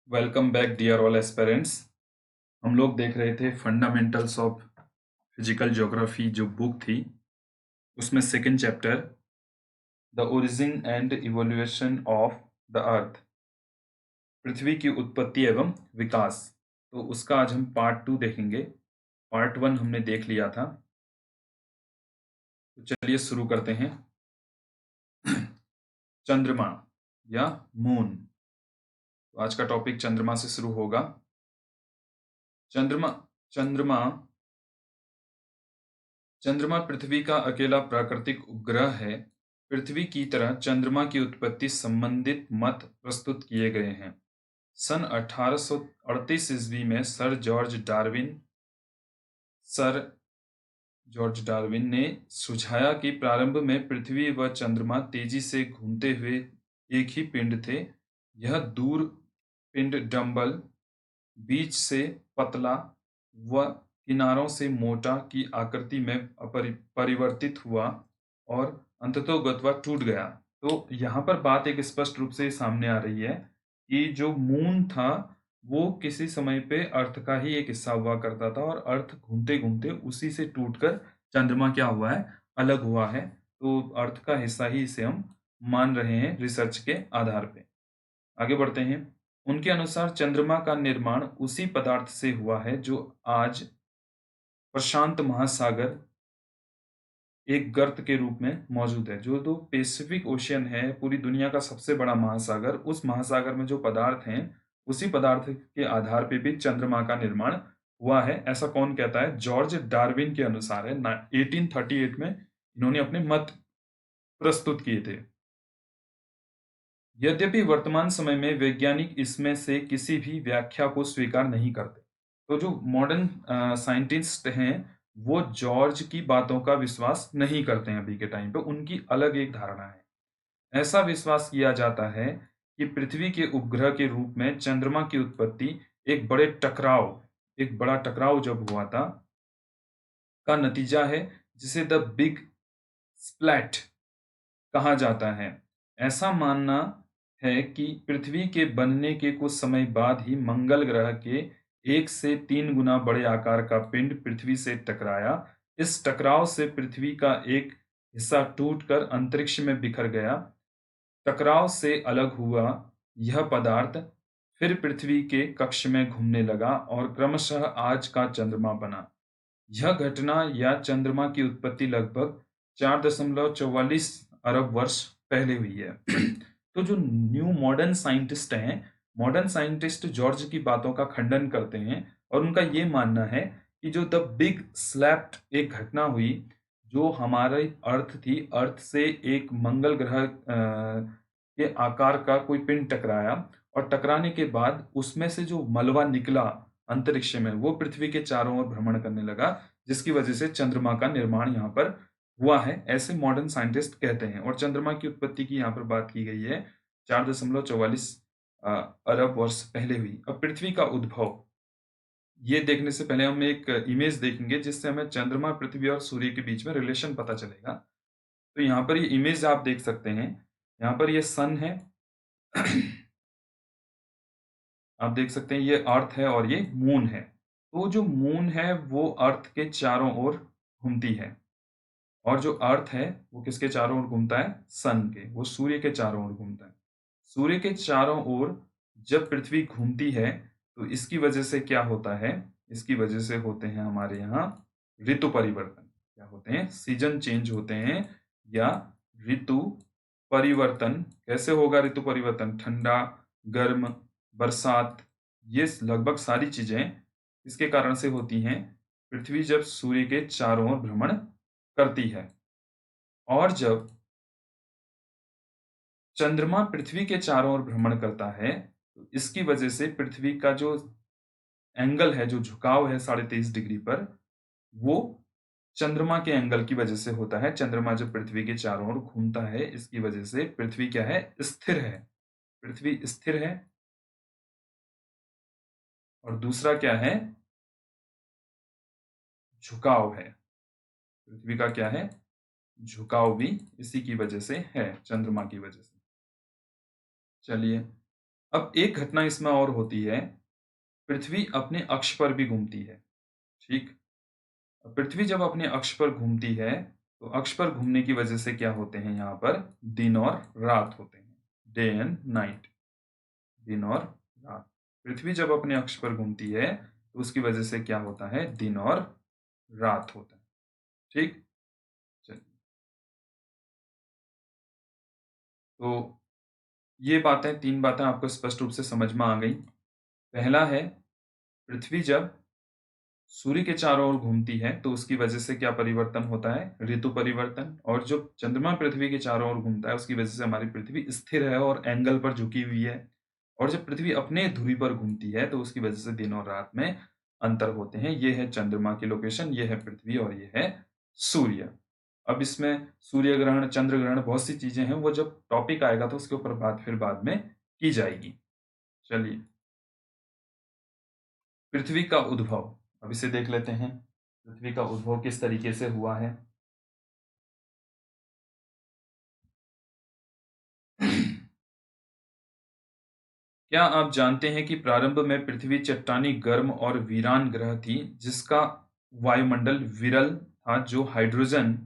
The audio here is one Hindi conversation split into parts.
Welcome back dear all aspirants. हम लोग देख रहे थे फंडामेंटल्स ऑफ फिजिकल ज्योग्राफी जो बुक थी, उसमें second chapter the origin and evolution of the earth, पृथ्वी की उत्पत्ति एवं विकास। तो उसका आज हम पार्ट 2 देखेंगे। पार्ट 1 हमने देख लिया था। तो चलिए शुरू करते हैं। चंद्रमा या मून। तो आज का टॉपिक चंद्रमा से शुरू होगा। चंद्रमा चंद्रमा चंद्रमा पृथ्वी का अकेला प्राकृतिक उपग्रह है। पृथ्वी की तरह चंद्रमा की उत्पत्ति संबंधित मत प्रस्तुत किए गए हैं। सन 1838 ईस्वी में सर जॉर्ज डार्विन ने सुझाया कि प्रारंभ में पृथ्वी व चंद्रमा तेजी से घूमते हुए एक ही पिंड थे। यह दूर पिंड डंबल, बीच से पतला व किनारों से मोटा की आकृति में परिवर्तित हुआ और अंततोगत्वा टूट गया। तो यहाँ पर बात एक स्पष्ट रूप से सामने आ रही है कि जो मून था वो किसी समय पे अर्थ का ही एक हिस्सा हुआ करता था और अर्थ घूमते घूमते उसी से टूटकर चंद्रमा क्या हुआ है, अलग हुआ है। तो अर्थ का हिस्सा ही इसे हम मान रहे हैं रिसर्च के आधार पे। आगे बढ़ते हैं। उनके अनुसार चंद्रमा का निर्माण उसी पदार्थ से हुआ है जो आज प्रशांत महासागर एक गर्त के रूप में मौजूद है। जो पैसिफिक ओशियन है, पूरी दुनिया का सबसे बड़ा महासागर, उस महासागर में जो पदार्थ हैं, उसी पदार्थ के आधार पे भी चंद्रमा का निर्माण हुआ है। ऐसा कौन कहता है? जॉर्ज डार्विन के अनुसार है। 1838 में इन्होंने अपने मत प्रस्तुत किए थे। यद्यपि वर्तमान समय में वैज्ञानिक इसमें से किसी भी व्याख्या को स्वीकार नहीं करते। तो जो मॉडर्न साइंटिस्ट हैं, वो जॉर्ज की बातों का विश्वास नहीं करते हैं अभी के टाइम पे। उनकी अलग एक धारणा है। ऐसा विश्वास किया जाता है कि पृथ्वी के उपग्रह के रूप में चंद्रमा की उत्पत्ति एक बड़ा टकराव जब हुआ था का नतीजा है, जिसे द बिग स्प्लैट कहा जाता है। ऐसा मानना है कि पृथ्वी के बनने के कुछ समय बाद ही मंगल ग्रह के 1 से 3 गुना बड़े आकार का पिंड पृथ्वी से टकराया। इस टकराव से पृथ्वी का एक हिस्सा टूटकर अंतरिक्ष में बिखर गया। टकराव से अलग हुआ यह पदार्थ फिर पृथ्वी के कक्ष में घूमने लगा और क्रमशः आज का चंद्रमा बना। यह घटना या चंद्रमा की उत्पत्ति लगभग 4.44 अरब वर्ष पहले हुई है। तो जो न्यू मॉडर्न साइंटिस्ट जॉर्ज की बातों का खंडन करते हैं और उनका ये मानना है कि जो द बिग स्लैप एक घटना हुई, जो हमारे अर्थ थी, अर्थ से एक मंगल ग्रह के आकार का कोई पिंड टकराया और टकराने के बाद उसमें से जो मलबा निकला अंतरिक्ष में, वो पृथ्वी के चारों ओर भ्रमण करने लगा, जिसकी वजह से चंद्रमा का निर्माण यहाँ पर हुआ है, ऐसे मॉडर्न साइंटिस्ट कहते हैं। और चंद्रमा की उत्पत्ति की यहाँ पर बात की गई है 4.44 अरब वर्ष पहले हुई। अब पृथ्वी का उद्भव, ये देखने से पहले हम एक इमेज देखेंगे जिससे हमें चंद्रमा, पृथ्वी और सूर्य के बीच में रिलेशन पता चलेगा। तो यहाँ पर ये इमेज आप देख सकते हैं। यहाँ पर ये सन है। आप देख सकते हैं ये अर्थ है और ये मून है। तो जो मून है वो अर्थ के चारों ओर घूमती है और जो अर्थ है वो किसके चारों ओर घूमता है? सन के। वो सूर्य के चारों ओर घूमता है। सूर्य के चारों ओर जब पृथ्वी घूमती है तो इसकी वजह से क्या होता है? इसकी वजह से होते हैं हमारे यहाँ ऋतु परिवर्तन। क्या होते हैं? सीजन चेंज होते हैं या ऋतु परिवर्तन। कैसे होगा ऋतु परिवर्तन? ठंडा, गर्म, बरसात, ये लगभग सारी चीजें इसके कारण से होती हैं। पृथ्वी जब सूर्य के चारों ओर भ्रमण करती है और जब चंद्रमा पृथ्वी के चारों ओर भ्रमण करता है, तो इसकी वजह से पृथ्वी का जो एंगल है, जो झुकाव है 23.5 डिग्री पर, वो चंद्रमा के एंगल की वजह से होता है। चंद्रमा जब पृथ्वी के चारों ओर घूमता है, इसकी वजह से पृथ्वी क्या है? स्थिर है। पृथ्वी स्थिर है। और दूसरा क्या है? झुकाव है। पृथ्वी का क्या है? झुकाव भी इसी की वजह से है, चंद्रमा की वजह से। चलिए अब एक घटना इसमें और होती है, पृथ्वी अपने अक्ष पर भी घूमती है, ठीक? पृथ्वी जब अपने अक्ष पर घूमती है, तो अक्ष पर घूमने की वजह से क्या होते हैं यहाँ पर दिन और रात होते हैं, डे एंड नाइट, दिन और रात। पृथ्वी जब अपने अक्ष पर घूमती है, तो उसकी वजह से क्या होता है दिन और रात होता है, ठीक? चलिए, तो ये बातें 3 बातें आपको स्पष्ट रूप से समझ में आ गई। पहला है, पृथ्वी जब सूर्य के चारों ओर घूमती है, तो उसकी वजह से क्या परिवर्तन होता है? ऋतु परिवर्तन। और जो चंद्रमा पृथ्वी के चारों ओर घूमता है, उसकी वजह से हमारी पृथ्वी स्थिर है और एंगल पर झुकी हुई है। और जब पृथ्वी अपने धुरी पर घूमती है, तो उसकी वजह से दिन और रात में अंतर होते हैं। ये है चंद्रमा की लोकेशन, ये है पृथ्वी और ये है सूर्य। अब इसमें सूर्य ग्रहण, चंद्र ग्रहण बहुत सी चीजें हैं, वो जब टॉपिक आएगा तो उसके ऊपर बात फिर बाद में की जाएगी। चलिए, पृथ्वी का उद्भव, अब इसे देख लेते हैं। पृथ्वी का उद्भव किस तरीके से हुआ है? क्या आप जानते हैं कि प्रारंभ में पृथ्वी चट्टानी, गर्म और वीरान ग्रह थी, जिसका वायुमंडल विरल था, जो हाइड्रोजन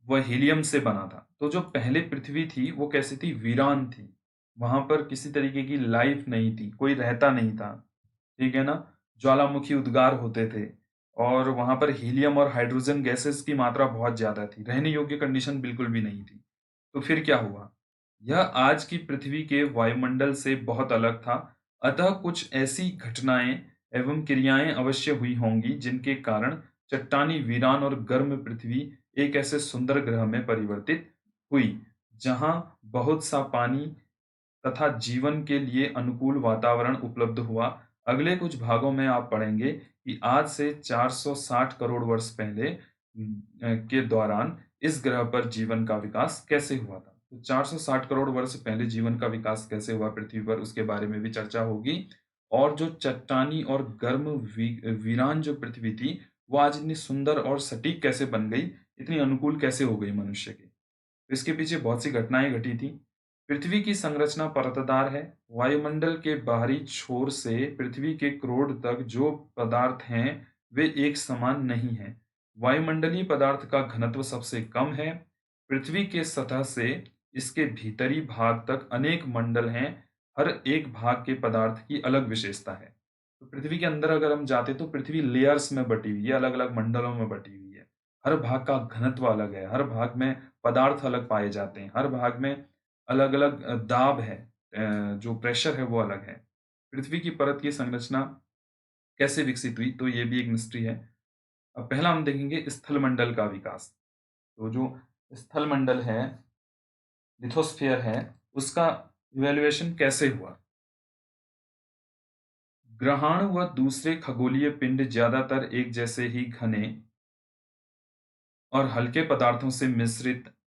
व हीलियम से बना था। तो जो पहले पृथ्वी थी, वो कैसी थी? वीरान थी। वहां पर किसी तरीके की लाइफ नहीं थी, कोई रहता नहीं था। ठीक है ना? ज्वालामुखी उद्गार होते थे और वहां पर हीलियम और हाइड्रोजन गैसेस की मात्रा बहुत ज्यादा थी। रहने योग्य कंडीशन बिल्कुल भी नहीं थी। तो फिर क्या हुआ? यह आज की पृथ्वी के वायुमंडल से बहुत अलग था। अतः कुछ ऐसी घटनाएं एवं क्रियाएं अवश्य हुई होंगी, जिनके कारण चट्टानी, वीरान और गर्म पृथ्वी एक ऐसे सुंदर ग्रह में परिवर्तित हुई, जहां बहुत सा पानी तथा जीवन के लिए अनुकूल वातावरण उपलब्ध हुआ। अगले कुछ भागों में आप पढ़ेंगे कि आज से 460 करोड़ वर्ष पहले के दौरान इस ग्रह पर जीवन का विकास कैसे हुआ था। तो 460 करोड़ वर्ष पहले जीवन का विकास कैसे हुआ पृथ्वी पर, उसके बारे में भी चर्चा होगी। और जो चट्टानी और गर्म वीरान जो पृथ्वी थी, वो आज इतनी सुंदर और सटीक कैसे बन गई, इतनी अनुकूल कैसे हो गई मनुष्य के। इसके पीछे बहुत सी घटनाएं घटी थी। पृथ्वी की संरचना परतदार है। वायुमंडल के बाहरी छोर से पृथ्वी के क्रोड तक जो पदार्थ हैं, वे एक समान नहीं हैं। वायुमंडलीय पदार्थ का घनत्व सबसे कम है। पृथ्वी के सतह से इसके भीतरी भाग तक अनेक मंडल हैं। हर एक भाग के पदार्थ की अलग विशेषता है। तो पृथ्वी के अंदर अगर हम जाते तो पृथ्वी लेयर्स में बटी हुई है, अलग-अलग मंडलों में बटी हुई है। हर भाग का घनत्व अलग है, हर भाग में पदार्थ अलग पाए जाते हैं, हर भाग में अलग-अलग दाब है, जो प्रेशर है वो अलग है। पृथ्वी की परत की संरचना कैसे विकसित हुई, तो ये भी एक मिस्ट्री है। अब पहला हम देखेंगे स्थलमंडल का विकास। तो जो स्थलमंडल है, लिथोस्फीयर है, उसका इवैल्यूएशन कैसे हुआ? ग्रहाणु व दूसरे खगोलीय पिंड ज्यादातर एक जैसे ही घने और हल्के पदार्थों से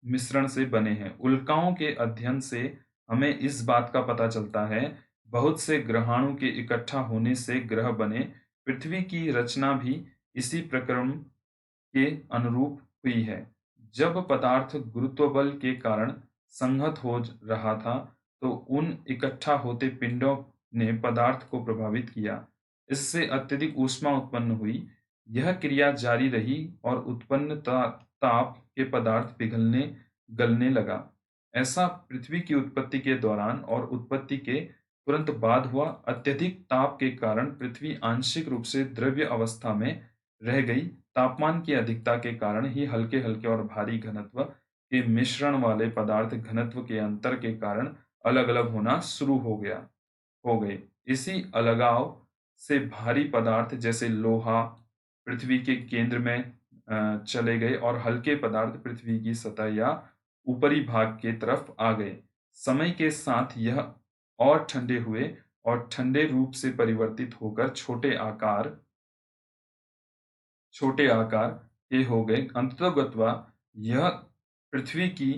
मिश्रण से बने हैं। उल्काओं के अध्ययन से हमें इस बात का पता चलता है, बहुत से ग्रहाणु के इकट्ठा होने से ग्रह बने। पृथ्वी की रचना भी इसी प्रक्रम के अनुरूप हुई है। जब पदार्थ गुरुत्व बल के कारण संहत हो रहा था, तो उन इकट्ठा होते पिंडों ने पदार्थ को प्रभावित किया। इससे अत्यधिक ऊष्मा उत्पन्न हुई। यह क्रिया जारी रही और उत्पन्न ताप के पदार्थ पिघलने, गलने लगा। ऐसा पृथ्वी की उत्पत्ति के दौरान और उत्पत्ति के तुरंत बाद हुआ। अत्यधिक ताप के कारण पृथ्वी आंशिक रूप से द्रव्य अवस्था में रह गई। तापमान की अधिकता के कारण ही हल्के-हल्के और भारी घनत्व के मिश्रण वाले पदार्थ घनत्व के अंतर के कारण अलग-अलग होना शुरू हो गए। इसी अलगाव से भारी पदार्थ जैसे लोहा पृथ्वी के केंद्र में चले गए और हल्के पदार्थ पृथ्वी की सतह या ऊपरी भाग के तरफ आ गए। समय के साथ यह और ठंडे हुए और ठंडे रूप से परिवर्तित होकर छोटे आकार के हो गए। अंततोगत्वा यह पृथ्वी की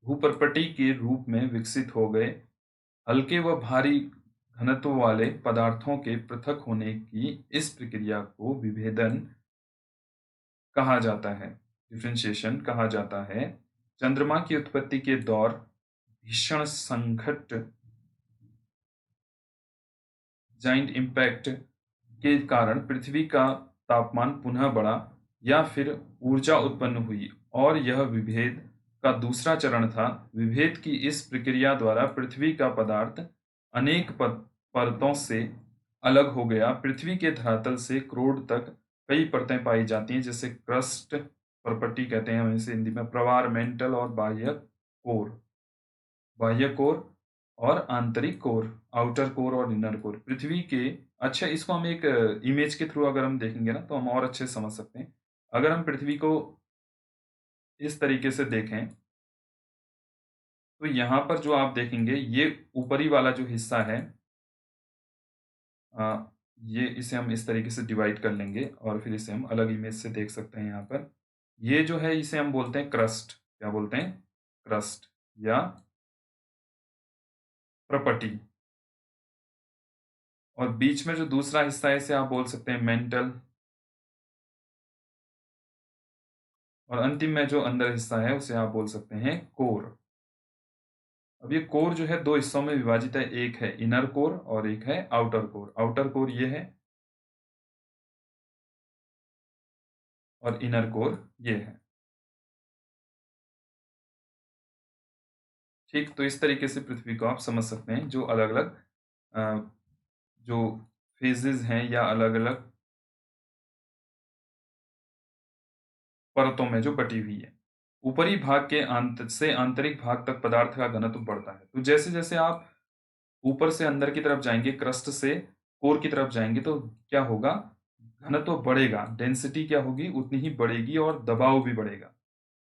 भूपर्पटी के रूप में विकसित हो गए। हल्के व भारी घनत्व वाले पदार्थों के पृथक होने की इस प्रक्रिया को विभेदन कहा जाता है, डिफरेंशिएशन कहा जाता है। चंद्रमा की उत्पत्ति के दौर भीषण संकट जाइंट इम्पैक्ट के कारण पृथ्वी का तापमान पुनः बढ़ा या फिर ऊर्जा उत्पन्न हुई, और यह विभेद का दूसरा चरण था। विभेद की इस प्रक्रिया द्वारा पृथ्वी का पदार्थ अनेक परतों से अलग हो गया। पृथ्वी के धरातल से क्रोड तक कई परतें पाई जाती हैं, जैसे क्रस्ट, परपटी कहते हैं हम इसे हिंदी में, प्रवार, मेंटल और बाह्य कोर। बाह्य कोर और आंतरिक कोर, आउटर कोर और इनर कोर पृथ्वी के। अच्छा, इसको हम एक इमेज के थ्रू अगर हम देखेंगे ना, तो हम और अच्छे से समझ सकते हैं। अगर हम पृथ्वी को इस तरीके से देखें, तो यहाँ पर जो आप देखेंगे, ये ऊपरी वाला जो हिस्सा है, अ, ये इसे हम इस तरीके से डिवाइड कर लेंगे और फिर इसे हम अलग इमेज से देख सकते हैं। यहाँ पर ये जो है, इसे हम बोलते हैं क्रस्ट। क्या बोलते हैं? क्रस्ट या प्रपटी। और बीच में जो दूसरा हिस्सा है, इसे आप बोल सकते हैं मेंटल। और अंतिम में जो अंदर हिस्सा है, उसे आप बोल सकते हैं कोर। अब ये कोर जो है, दो हिस्सों में विभाजित है। एक है इनर कोर और एक है आउटर कोर। आउटर कोर ये है और इनर कोर ये है। ठीक, तो इस तरीके से पृथ्वी को आप समझ सकते हैं, जो अलग अलग जो फेजेस हैं या अलग अलग परतों में जो बटी हुई है। ऊपरी भाग के अंत से आंतरिक भाग तक पदार्थ का घनत्व बढ़ता है। तो जैसे जैसे आप ऊपर से अंदर की तरफ जाएंगे, क्रस्ट से कोर की तरफ जाएंगे, तो क्या होगा? घनत्व बढ़ेगा, डेंसिटी क्या होगी? उतनी ही बढ़ेगी, और दबाव भी बढ़ेगा।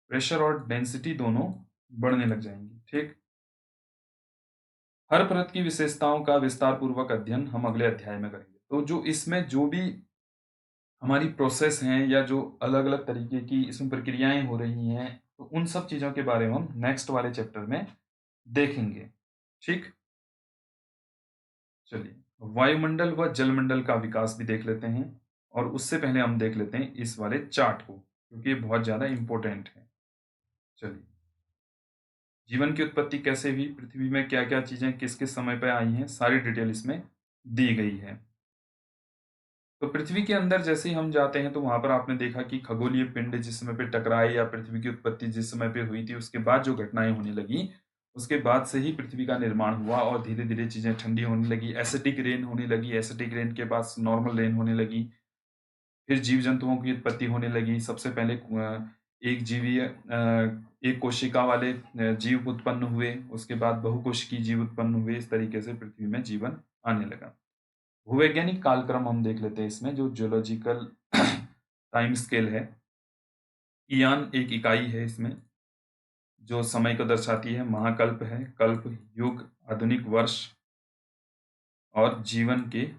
प्रेशर और डेंसिटी दोनों बढ़ने लग जाएंगी। ठीक, हर परत की विशेषताओं का विस्तार पूर्वक अध्ययन हम अगले अध्याय में करेंगे। तो जो इसमें जो भी हमारी प्रोसेस हैं, या जो अलग अलग तरीके की इसमें प्रक्रियाएं हो रही हैं, तो उन सब चीजों के बारे में हम नेक्स्ट वाले चैप्टर में देखेंगे। ठीक, चलिए, वायुमंडल व जलमंडल का विकास भी देख लेते हैं, और उससे पहले हम देख लेते हैं इस वाले चार्ट को, क्योंकि ये बहुत ज्यादा इंपॉर्टेंट है। चलिए, जीवन की उत्पत्ति कैसे हुई, पृथ्वी में क्या क्या चीजें किस किस समय पर आई हैं, सारी डिटेल इसमें दी गई है। तो पृथ्वी के अंदर जैसे ही हम जाते हैं, तो वहां पर आपने देखा कि खगोलीय पिंड जिस समय पे टकराए, या पृथ्वी की उत्पत्ति जिस समय पे हुई थी, उसके बाद जो घटनाएं होने लगी, उसके बाद से ही पृथ्वी का निर्माण हुआ, और धीरे धीरे चीजें ठंडी होने लगी, एसिडिक रेन होने लगी, एसिडिक रेन के बाद नॉर्मल रेन होने लगी। फिर जीव जंतुओं की उत्पत्ति होने लगी। सबसे पहले एक जीवीय एक कोशिका वाले जीव उत्पन्न हुए, उसके बाद बहुकोशिकीय जीव उत्पन्न हुए। इस तरीके से पृथ्वी में जीवन आने लगा। भूवैज्ञानिक कालक्रम हम देख लेते हैं इसमें, जो जियोलॉजिकल टाइम स्केल है। ईयान एक इकाई है इसमें, जो समय को दर्शाती है। महाकल्प है, कल्प, युग, आधुनिक वर्ष, और जीवन के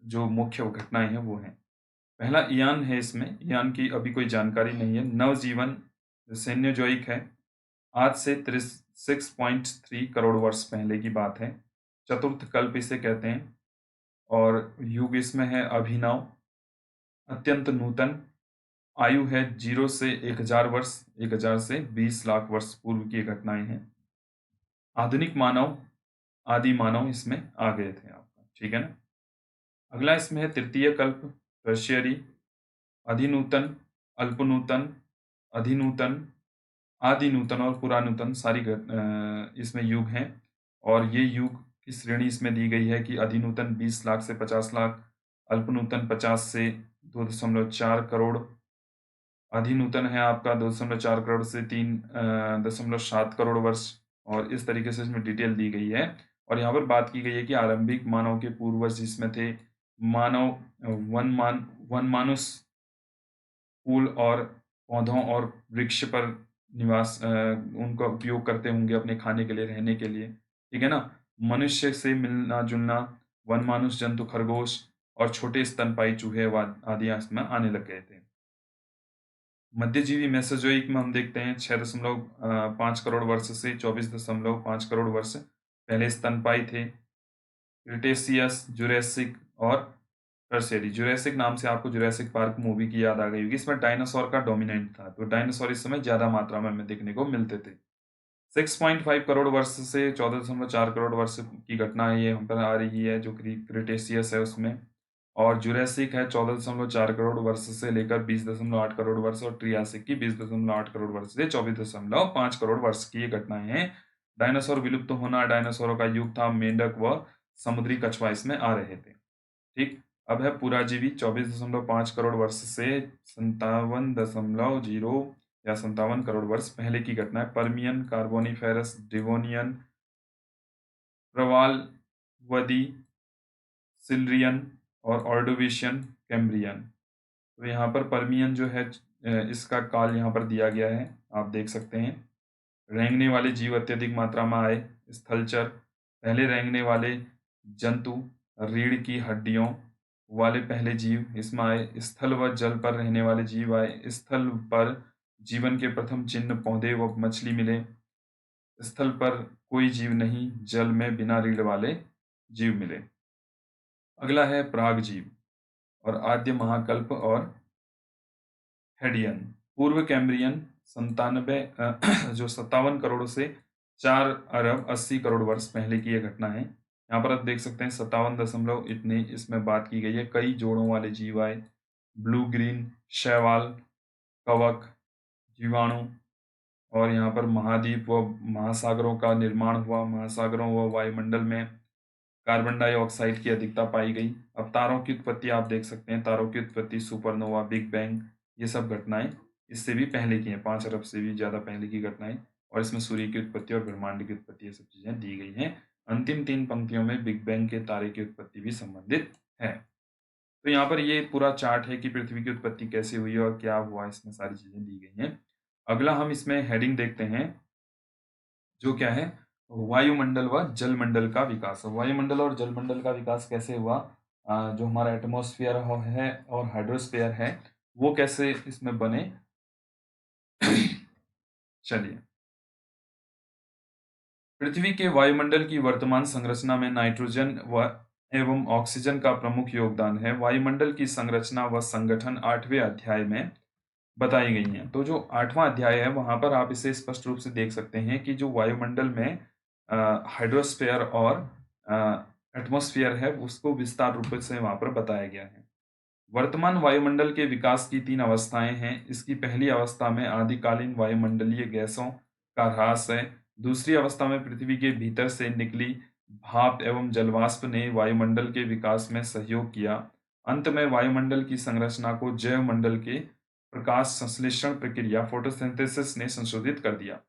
जो मुख्य घटनाएं हैं वो हैं। पहला ईयान है। इसमें ईयान की अभी कोई जानकारी नहीं है। नवजीवन सेन्योजोइक है। आज से 6.3 करोड़ वर्ष पहले की बात है। चतुर्थ कल्प इसे कहते हैं। और युग इसमें है अभिनव, अत्यंत नूतन। आयु है 0 से 1000 वर्ष, 1000 से 20 लाख वर्ष पूर्व की घटनाएं हैं। आधुनिक मानव, आदि मानव इसमें आ गए थे आपका। ठीक है ना। अगला इसमें है तृतीय कल्प, टर्शियरी, अधिनूतन, अल्पनूतन, अधिनूतन, आदिनूतन और पुरानूतन, सारी इसमें युग हैं। और ये युग की श्रेणी इसमें दी गई है कि अधिनूतन 20 लाख से 50 लाख, अल्पनूतन 50 से 2.4 करोड़, अधिनूतन है आपका 2.4 करोड़ से 3.7 करोड़ वर्ष। और इस तरीके से इसमें डिटेल दी गई है। और यहाँ पर बात की गई है कि आरंभिक मानव के पूर्वज जिसमें थे मानव, वन मानुस, फूल और पौधों और वृक्ष पर निवास, उनका उपयोग करते होंगे अपने खाने के लिए, रहने के लिए। ठीक है ना। मनुष्य से मिलना जुलना, वन मानुस, जंतु, खरगोश और छोटे स्तनपाई चूहे आदि इसमें आने लग गए थे। मध्यजीवी मेसोजोइक में हम देखते हैं 6.5 करोड़ वर्ष से 24.5 करोड़ वर्ष पहले स्तनपाई थे। क्रिटेशियस, जुरैसिक और टर्शियरी। जुरैसिक नाम से आपको जुरैसिक पार्क मूवी की याद आ गई होगी। इसमें डायनासोर का डोमिनेंट था, तो डायनासोर इस समय ज्यादा मात्रा में हमें देखने को मिलते थे। 6.5 करोड़ वर्ष से 14.4 करोड़ वर्ष की घटना है, ये यहाँ पर आ रही है जो क्रिटेशियस है उसमें। और जुरासिक है 14.4 करोड़ वर्ष से लेकर 20.8 करोड़ वर्ष, और ट्रियासिक की 20.8 करोड़ वर्ष से 24.5 करोड़ वर्ष की ये घटनाएं हैं। डायनासोर विलुप्त होना, डायनासोरों का युग था, मेंढक व समुद्री कछुआ इसमें आ रहे थे। ठीक। अब है पुराजीवी 24.5 करोड़ वर्ष से 57.0 या 57 करोड़ वर्ष पहले की घटना है। पर्मियन, कार्बोनिफेरस, डिवोनियन, प्रवालवदी, सिल्रियन और ऑर्डोविशियन, कैम्ब्रियन। तो यहाँ पर पर्मियन जो है इसका काल यहाँ पर दिया गया है, आप देख सकते हैं। रेंगने वाले जीव अत्यधिक मात्रा में आए। स्थलचर, पहले रेंगने वाले जंतु, रीढ़ की हड्डियों वाले पहले जीव इसमें आए। स्थल व जल पर रहने वाले जीव आए। स्थल पर जीवन के प्रथम चिन्ह पौधे व मछली मिले। स्थल पर कोई जीव नहीं, जल में बिना रीढ़ वाले जीव मिले। अगला है प्राग जीव और आद्य महाकल्प और हेडियन। पूर्व कैम्ब्रियन 97 जो 57 करोड़ से 4 अरब 80 करोड़ वर्ष पहले की यह घटना है। यहाँ पर आप देख सकते हैं 57 दशमलव इतने इसमें बात की गई है। कई जोड़ों वाले जीव आए। ब्लू ग्रीन, शैवाल, कवक, जीवाणु, और यहाँ पर महाद्वीप व महासागरों का निर्माण हुआ। महासागरों व वायुमंडल में कार्बन डाइऑक्साइड की अधिकता पाई गई। अब तारों की उत्पत्ति आप देख सकते हैं। तारों की उत्पत्ति, सुपरनोवा, बिग बैंग, ये सब घटनाएं इससे भी पहले की हैं, 5 अरब से भी ज़्यादा पहले की घटनाएं। और इसमें सूर्य की उत्पत्ति और ब्रह्मांड की उत्पत्ति, ये सब चीज़ें दी गई हैं। अंतिम 3 पंक्तियों में बिग बैंग के तारे की उत्पत्ति भी संबंधित है। तो यहाँ पर ये पूरा चार्ट है कि पृथ्वी की उत्पत्ति कैसे हुई और क्या हुआ, इसमें सारी चीज़ें दी गई हैं। अगला हम इसमें हेडिंग देखते हैं, जो क्या है, वायुमंडल व जलमंडल का विकास। वायुमंडल और जलमंडल का विकास कैसे हुआ, जो हमारा एटमॉस्फेयर है और हाइड्रोस्फीयर है वो कैसे इसमें बने। चलिए, पृथ्वी के वायुमंडल की वर्तमान संरचना में नाइट्रोजन व एवं ऑक्सीजन का प्रमुख योगदान है। वायुमंडल की संरचना व संगठन 8वें अध्याय में बताई गई हैं। तो जो 8वां अध्याय है वहां पर आप इसे स्पष्ट रूप से देख सकते हैं कि जो वायुमंडल में हाइड्रोस्फीयर और एटमॉस्फेयर है उसको विस्तार रूप से वहां पर बताया गया है। वर्तमान वायुमंडल के विकास की 3 अवस्थाएं हैं। इसकी पहली अवस्था में आदिकालीन वायुमंडलीय गैसों का ह्रास है। दूसरी अवस्था में पृथ्वी के भीतर से निकली भाप एवं जलवाष्प ने वायुमंडल के विकास में सहयोग किया। अंत में वायुमंडल की संरचना को जैव मंडल के प्रकाश संश्लेषण प्रक्रिया फोटोसिंथेसिस ने संशोधित कर दिया।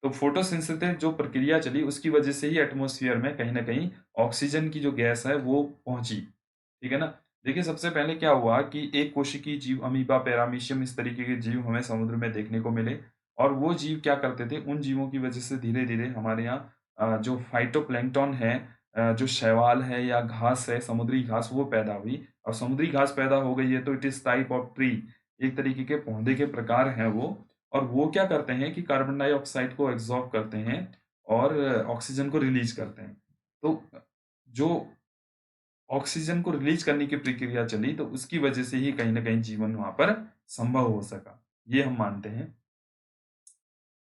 तो फोटोसिंथेसिस जो प्रक्रिया चली उसकी वजह से ही एटमॉस्फेयर में कहीं ना कहीं ऑक्सीजन की जो गैस है वो पहुंची। ठीक है ना। देखिए, सबसे पहले क्या हुआ कि एक कोशिकीय जीव, अमीबा, पैरामीशियम, इस तरीके के जीव हमें समुद्र में देखने को मिले। और वो जीव क्या करते थे, उन जीवों की वजह से धीरे धीरे हमारे यहाँ जो फाइटोप्लैंक्टन है, जो शैवाल है या घास है, समुद्री घास, वो पैदा हुई। और समुद्री घास पैदा हो गई है तो it is type of tree, एक तरीके के पौधे के प्रकार हैं वो। और वो क्या करते हैं कि कार्बन डाइऑक्साइड को एब्जॉर्ब करते हैं और ऑक्सीजन को रिलीज करते हैं। तो जो ऑक्सीजन को रिलीज करने की प्रक्रिया चली तो उसकी वजह से ही कहीं ना कहीं जीवन वहां पर संभव हो सका, ये हम मानते हैं।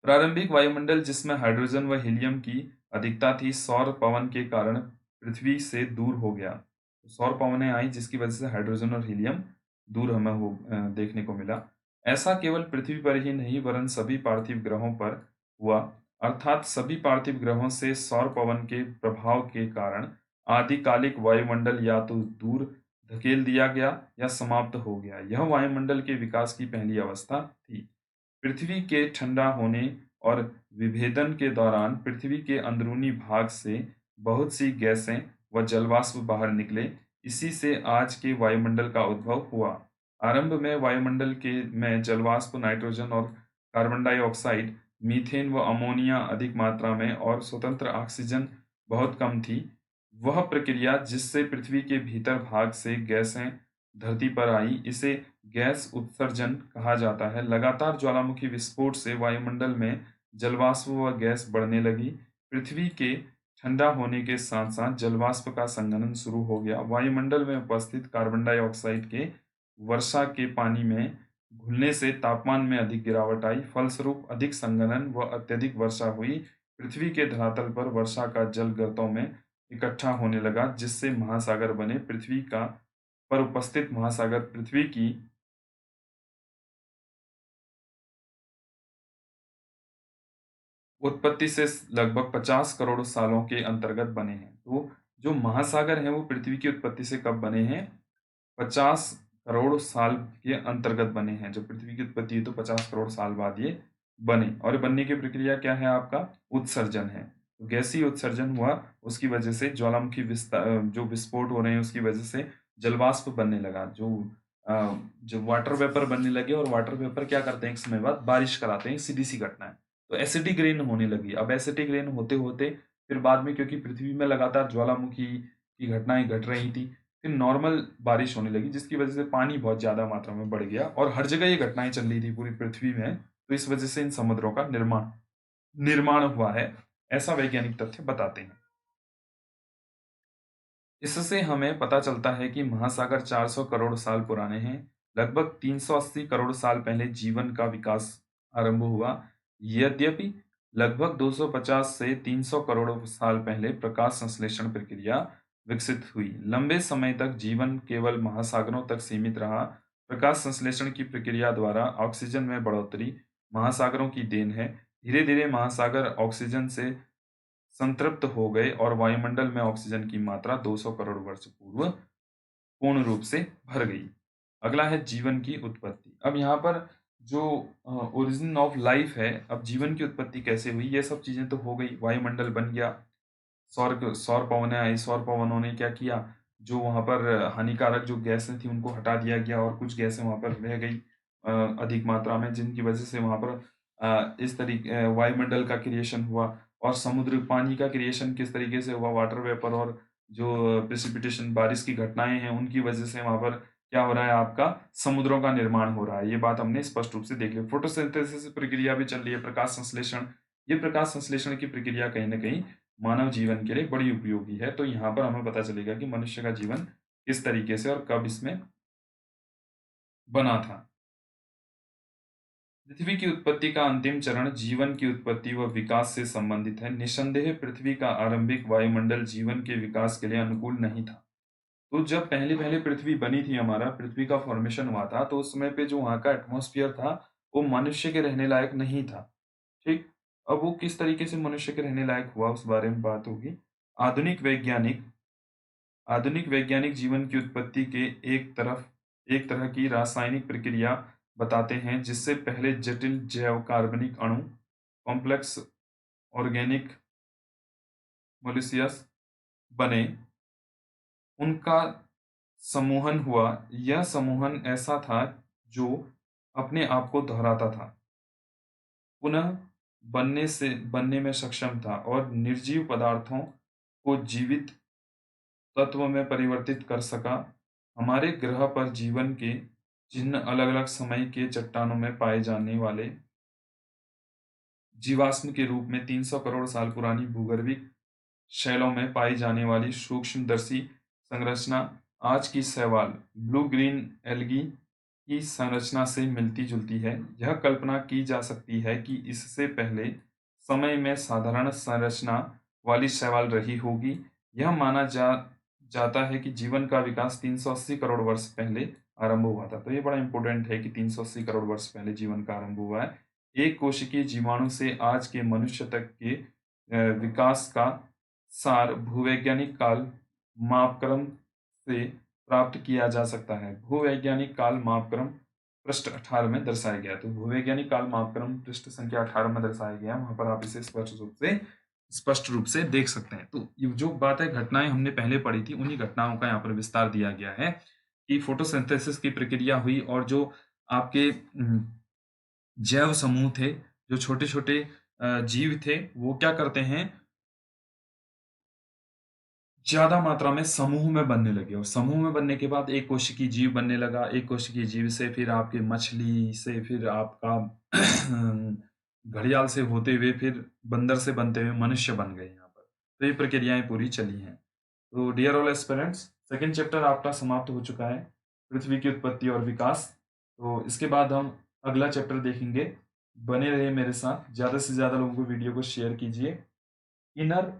प्रारंभिक वायुमंडल जिसमें हाइड्रोजन व हीलियम की अधिकता थी, सौर पवन के कारण पृथ्वी से दूर हो गया। तो सौर पवनें आई जिसकी वजह से हाइड्रोजन और हीलियम दूर हमें देखने को मिला। ऐसा केवल पृथ्वी पर ही नहीं वरन सभी पार्थिव ग्रहों पर हुआ। अर्थात सभी पार्थिव ग्रहों से सौर पवन के प्रभाव के कारण आदिकालिक वायुमंडल या तो दूर धकेल दिया गया या समाप्त हो गया। यह वायुमंडल के विकास की पहली अवस्था थी। पृथ्वी के ठंडा होने और विभेदन के दौरान पृथ्वी के अंदरूनी भाग से बहुत सी गैसें व जलवाष्प बाहर निकले। इसी से आज के वायुमंडल का उद्भव हुआ। आरंभ में वायुमंडल के में जलवाष्प, नाइट्रोजन और कार्बन डाइऑक्साइड, मीथेन व अमोनिया अधिक मात्रा में और स्वतंत्र ऑक्सीजन बहुत कम थी। वह प्रक्रिया जिससे पृथ्वी के भीतर भाग से गैसें धरती पर आई, इसे गैस उत्सर्जन कहा जाता है। लगातार ज्वालामुखी विस्फोट से वायुमंडल में जलवाष्प व गैस बढ़ने लगी। पृथ्वी के ठंडा होने के साथ साथ जलवाष्प का संघनन शुरू हो गया। वायुमंडल में उपस्थित कार्बन डाइऑक्साइड के वर्षा के पानी में घुलने से तापमान में अधिक गिरावट आई। फलस्वरूप अधिक संघनन व अत्यधिक वर्षा हुई। पृथ्वी के धरातल पर वर्षा का जल गर्तों में इकट्ठा होने लगा, जिससे महासागर बने। पृथ्वी का पर उपस्थित महासागर पृथ्वी की उत्पत्ति से लगभग 50 करोड़ सालों के अंतर्गत बने हैं। तो जो महासागर हैं वो पृथ्वी की उत्पत्ति से कब बने हैं? 50 करोड़ साल के अंतर्गत बने हैं। जब पृथ्वी की उत्पत्ति हुई तो 50 करोड़ साल बाद ये बने। और बनने की प्रक्रिया क्या है? आपका उत्सर्जन है। तो गैसीय उत्सर्जन हुआ, उसकी वजह से ज्वालामुखी जो विस्फोट हो रहे हैं उसकी वजह से जलवाष्प बनने लगा, जो वाटर वेपर बनने लगे। और वाटर वेपर क्या करते हैं? एक समय बाद बारिश कराते हैं, सीधी सी घटना है। तो एसिडिक रेन होने लगी। अब एसिडिक रेन होते होते फिर बाद में, क्योंकि पृथ्वी में लगातार ज्वालामुखी की घटनाएं घट रही थी, फिर नॉर्मल बारिश होने लगी, जिसकी वजह से पानी बहुत ज्यादा मात्रा में बढ़ गया और हर जगह ये घटनाएं चल रही थी पूरी पृथ्वी में। तो इस वजह से इन समुद्रों का निर्माण निर्माण हुआ है, ऐसा वैज्ञानिक तथ्य बताते हैं। इससे हमें पता चलता है कि महासागर 400 करोड़ साल पुराने हैं। लगभग 380 करोड़ साल पहले जीवन का विकास आरंभ हुआ। यद्यपि लगभग 250 से 300 करोड़ साल पहले प्रकाश संश्लेषण प्रक्रिया विकसित हुई। लंबे समय तक जीवन केवल महासागरों तक सीमित रहा। प्रकाश संश्लेषण की प्रक्रिया द्वारा ऑक्सीजन में बढ़ोतरी महासागरों की देन है। धीरे धीरे महासागर ऑक्सीजन से संतृप्त हो गए और वायुमंडल में ऑक्सीजन की मात्रा 200 करोड़ वर्ष पूर्व पूर्ण रूप से भर गई। अगला है जीवन की उत्पत्ति। अब यहाँ पर जो ओरिजिन ऑफ लाइफ है, अब जीवन की उत्पत्ति कैसे हुई, ये सब चीजें तो हो गई। वायुमंडल बन गया, सौर सौर पवनें आई, सौर पवनों ने क्या किया, जो वहां पर हानिकारक जो गैसें थी उनको हटा दिया गया और कुछ गैसें वहां पर रह गई अधिक मात्रा में, जिनकी वजह से वहां पर इस तरीके वायुमंडल का क्रिएशन हुआ। और समुद्र पानी का क्रिएशन किस तरीके से हुआ? वाटर वेपर और जो प्रेसिपिटेशन बारिश की घटनाएं हैं उनकी वजह से वहां पर क्या हो रहा है? आपका समुद्रों का निर्माण हो रहा है। ये बात हमने स्पष्ट रूप से देख ली। फोटोसिंथेसिस प्रक्रिया भी चल रही है, प्रकाश संश्लेषण। ये प्रकाश संश्लेषण की प्रक्रिया कहीं ना कहीं मानव जीवन के लिए बड़ी उपयोगी है। तो यहाँ पर हमें पता चलेगा कि मनुष्य का जीवन किस तरीके से और कब इसमें बना था। पृथ्वी की उत्पत्ति का अंतिम चरण जीवन की उत्पत्ति व विकास से संबंधित है। निसंदेह पृथ्वी का आरंभिक वायुमंडल जीवन के विकास के लिए अनुकूल नहीं था। तो जब पहले पहले पृथ्वी बनी थी, हमारा पृथ्वी का फॉर्मेशन हुआ था, तो उस समय पे जो वहाँ का एटमॉस्फेयर था वो मनुष्य के रहने लायक नहीं था। ठीक। अब वो किस तरीके से मनुष्य के रहने लायक हुआ उस बारे में बात होगी। आधुनिक वैज्ञानिक आधुनिक वैज्ञानिक जीवन की उत्पत्ति के एक तरह की रासायनिक प्रक्रिया बताते हैं, जिससे पहले जटिल जैव कार्बनिक अणु कॉम्प्लेक्स ऑर्गेनिक मॉलिक्यूल्स बने, उनका समूहन हुआ। यह समूहन ऐसा था जो अपने आप को दोहराता था, पुनः बनने में सक्षम था और निर्जीव पदार्थों को जीवित तत्व में परिवर्तित कर सका। हमारे ग्रह पर जीवन के चिन्ह अलग अलग समय के चट्टानों में पाए जाने वाले जीवाश्म के रूप में 300 करोड़ साल पुरानी भूगर्भिक शैलों में पाई जाने वाली सूक्ष्मदर्शी संरचना आज की शैवाल ब्लू ग्रीन एल्गी की संरचना से मिलती जुलती है। यह कल्पना की जा सकती है कि इससे पहले समय में साधारण संरचना वाली शैवाल रही होगी। यह माना जाता है कि जीवन का विकास 380 करोड़ वर्ष पहले आरंभ हुआ था। तो ये बड़ा इंपॉर्टेंट है कि 380 करोड़ वर्ष पहले जीवन का आरंभ हुआ है। एक कोशिकीय जीवाणु से आज के मनुष्य तक के विकास का सार भूवैज्ञानिक काल मापक्रम से प्राप्त किया जा सकता है। भूवैज्ञानिक काल मापक्रम पृष्ठ 18 में दर्शाया गया है। तो भूवैज्ञानिक काल मापक्रम पृष्ठ संख्या 18 में दर्शाया गया है, वहां पर आप इसे स्पष्ट रूप से देख सकते हैं। तो ये जो बात है, घटनाएं हमने पहले पढ़ी थी, उन्हीं घटनाओं का यहाँ पर विस्तार दिया गया है कि फोटोसिंथेसिस की प्रक्रिया हुई और जो आपके जैव समूह थे, जो छोटे छोटे जीव थे, वो क्या करते हैं? ज्यादा मात्रा में समूह में बनने लगे और समूह में बनने के बाद एक कोशिकीय जीव बनने लगा। एक कोशिकीय जीव से फिर आपके मछली से फिर आपका घड़ियाल से होते हुए फिर बंदर से बनते हुए मनुष्य बन गए यहाँ पर। तो ये प्रक्रियाएं पूरी चली हैं। तो dear all aspirants, second chapter आपका समाप्त हो चुका है, पृथ्वी की उत्पत्ति और विकास। तो इसके बाद हम अगला चैप्टर देखेंगे। बने रहिए मेरे साथ, ज़्यादा से ज़्यादा लोगों को वीडियो को शेयर कीजिए। इनर